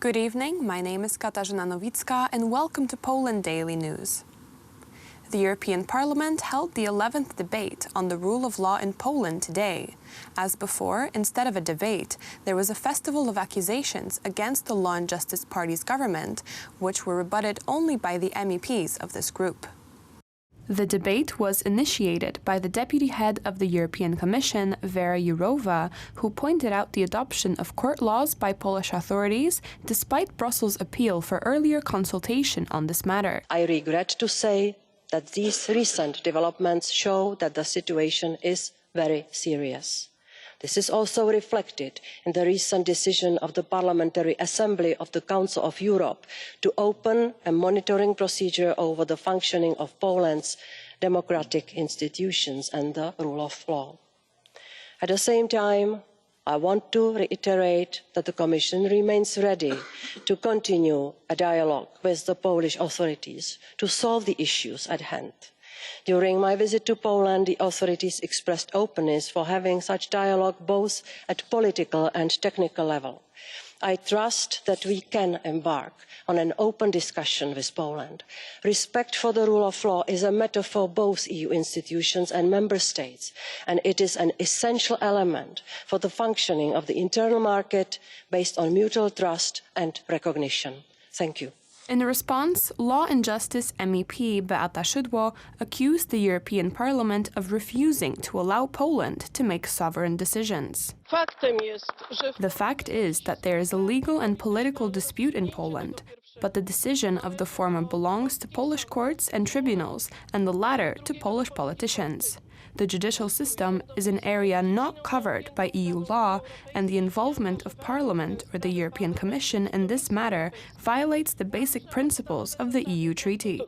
Good evening, my name is Katarzyna Nowicka and welcome to Poland Daily News. The European Parliament held the 11th debate on the rule of law in Poland today. As before, instead of a debate, there was a festival of accusations against the Law and Justice Party's government, which were rebutted only by the MEPs of this group. The debate was initiated by the deputy head of the European Commission, Vera Jourova, who pointed out the adoption of court laws by Polish authorities despite Brussels' appeal for earlier consultation on this matter. I regret to say that these recent developments show that the situation is very serious. This is also reflected in the recent decision of the Parliamentary Assembly of the Council of Europe to open a monitoring procedure over the functioning of Poland's democratic institutions and the rule of law. At the same time, I want to reiterate that the Commission remains ready to continue a dialogue with the Polish authorities to solve the issues at hand. During my visit to Poland, the authorities expressed openness for having such dialogue both at political and technical level. I trust that we can embark on an open discussion with Poland. Respect for the rule of law is a matter for both EU institutions and Member States, and it is an essential element for the functioning of the internal market based on mutual trust and recognition. Thank you. In response, Law and Justice MEP Beata Szydło accused the European Parliament of refusing to allow Poland to make sovereign decisions. The fact is that there is a legal and political dispute in Poland, but the decision of the former belongs to Polish courts and tribunals, and the latter to Polish politicians. The judicial system is an area not covered by EU law, and the involvement of Parliament or the European Commission in this matter violates the basic principles of the EU Treaty.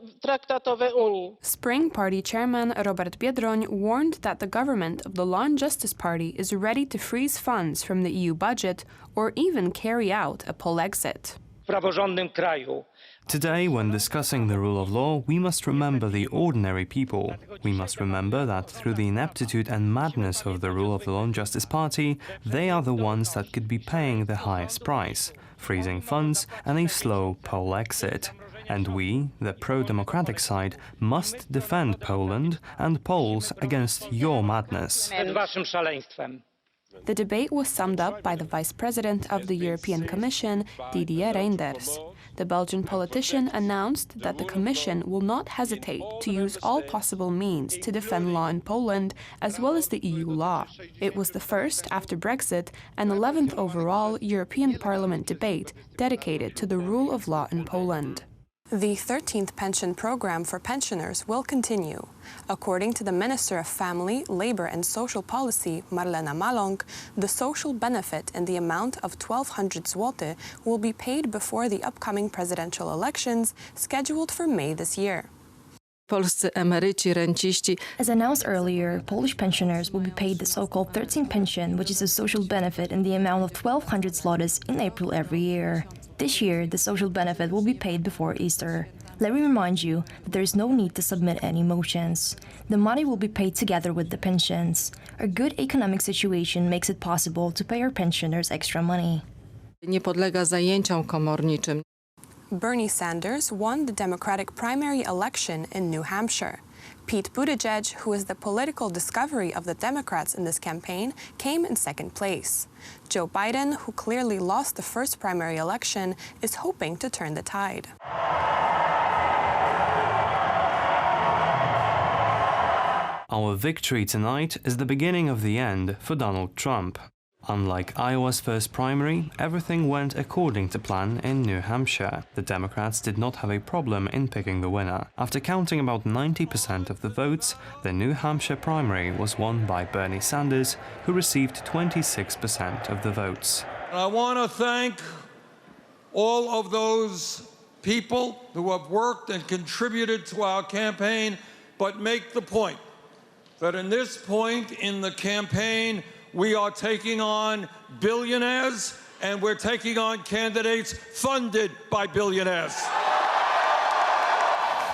Spring Party chairman Robert Biedroń warned that the government of the Law and Justice Party is ready to freeze funds from the EU budget or even carry out a Polexit. Today, when discussing the rule of law, we must remember the ordinary people. We must remember that through the ineptitude and madness of the rule of the Law and Justice Party, they are the ones that could be paying the highest price, freezing funds and a slow Polexit. And we, the pro-democratic side, must defend Poland and Poles against your madness. The debate was summed up by the Vice President of the European Commission, Didier Reynders. The Belgian politician announced that the Commission will not hesitate to use all possible means to defend law in Poland, as well as the EU law. It was the first, after Brexit, and 11th overall European Parliament debate dedicated to the rule of law in Poland. The 13th pension program for pensioners will continue. According to the Minister of Family, Labour and Social Policy, Marlena Maląg, the social benefit in the amount of 1,200 zł will be paid before the upcoming presidential elections, scheduled for May this year. Polscy emeryci, renciści. As announced earlier, Polish pensioners will be paid the so-called 13th pension, which is a social benefit in the amount of 1,200 zlotys in April every year. This year, the social benefit will be paid before Easter. Let me remind you that there is no need to submit any motions. The money will be paid together with the pensions. Our good economic situation makes it possible to pay our pensioners extra money. Nie podlega zajęciom komorniczym. Bernie Sanders won the Democratic primary election in New Hampshire. Pete Buttigieg, who is the political discovery of the Democrats in this campaign, came in second place. Joe Biden, who clearly lost the first primary election, is hoping to turn the tide. Our victory tonight is the beginning of the end for Donald Trump. Unlike Iowa's first primary, everything went according to plan in New Hampshire. The Democrats did not have a problem in picking the winner. After counting about 90% of the votes, the New Hampshire primary was won by Bernie Sanders, who received 26% of the votes. I want to thank all of those people who have worked and contributed to our campaign, but make the point that in this point in the campaign, we are taking on billionaires, and we're taking on candidates funded by billionaires.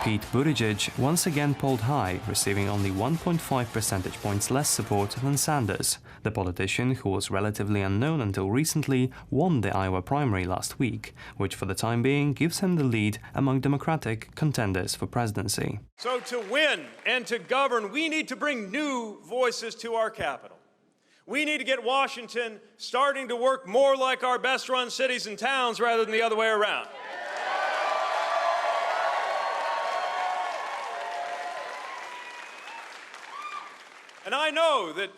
Pete Buttigieg once again polled high, receiving only 1.5 percentage points less support than Sanders. The politician, who was relatively unknown until recently, won the Iowa primary last week, which for the time being gives him the lead among Democratic contenders for presidency. So to win and to govern, we need to bring new voices to our capital. We need to get Washington starting to work more like our best-run cities and towns rather than the other way around. And I know that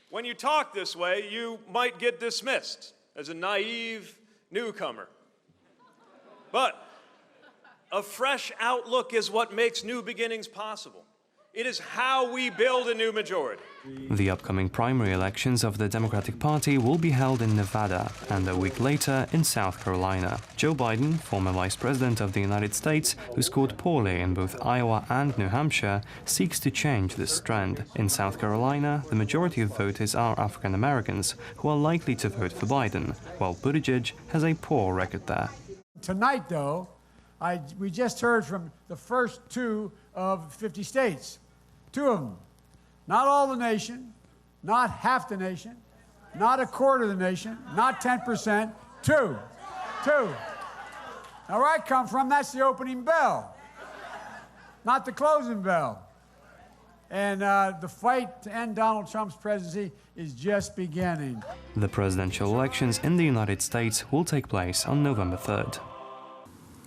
when you talk this way, you might get dismissed as a naive newcomer. But a fresh outlook is what makes new beginnings possible. It is how we build a new majority. The upcoming primary elections of the Democratic Party will be held in Nevada and a week later in South Carolina. Joe Biden, former Vice President of the United States, who scored poorly in both Iowa and New Hampshire, seeks to change this trend. In South Carolina, the majority of voters are African Americans, who are likely to vote for Biden, while Buttigieg has a poor record there. Tonight, though, we just heard from the first 2 of 50 states. 2 of them. Not all the nation, not half the nation, not a quarter of the nation, not 10%, 2. Now, where I come from, that's the opening bell, not the closing bell. And the fight to end Donald Trump's presidency is just beginning. The presidential elections in the United States will take place on November 3rd.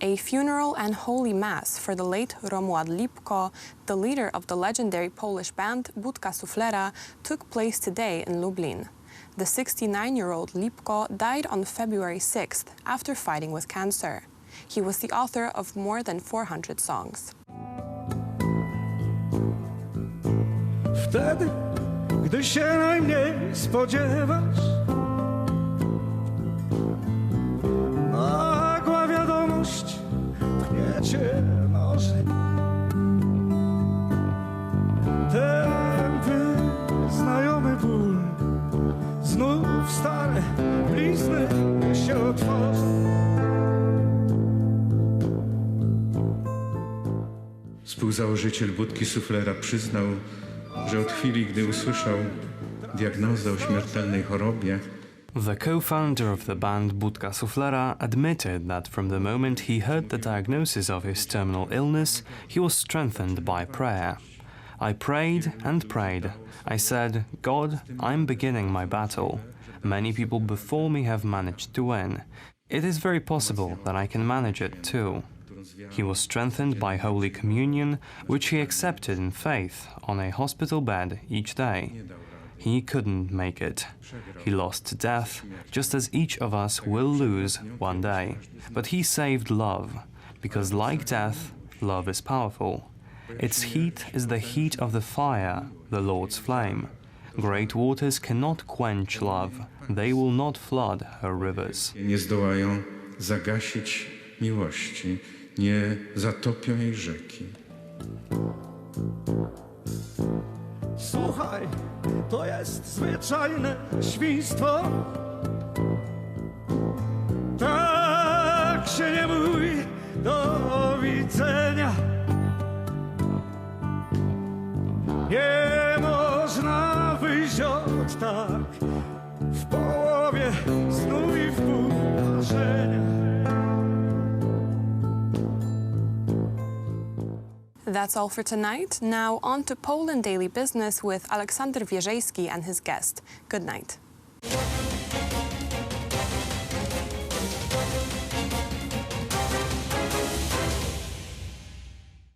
A funeral and holy mass for the late Romuald Lipko, the leader of the legendary Polish band Budka Suflera, took place today in Lublin. The 69-year-old Lipko died on February 6th after fighting with cancer. He was the author of more than 400 songs. Wtedy, gdy się najmniej spodziewasz, nagła wiadomość pnie cię noży. Tępy, znajomy ból, znów stare blizny się otworzą. Współzałożyciel Budki Suflera przyznał, że od chwili, gdy usłyszał diagnozę o śmiertelnej chorobie, The co-founder of the band Budka Suflera admitted that from the moment he heard the diagnosis of his terminal illness, he was strengthened by prayer. I prayed and prayed. I said, God, I'm beginning my battle. Many people before me have managed to win. It is very possible that I can manage it too. He was strengthened by Holy Communion, which he accepted in faith on a hospital bed each day. He couldn't make it. He lost to death, just as each of us will lose one day. But he saved love, because like death, love is powerful. Its heat is the heat of the fire, the Lord's flame. Great waters cannot quench love. They will not flood her rivers. nie zdołają zagasić miłości, nie zatopią jej rzeki. Słuchaj, to jest zwyczajne świństwo. Tak się nie mówi, do widzenia. Nie można wyjść od tak w połowie snu i w pół marzenia. That's all for tonight. Now on to Poland Daily Business with Aleksander Wierzejski and his guest. Good night.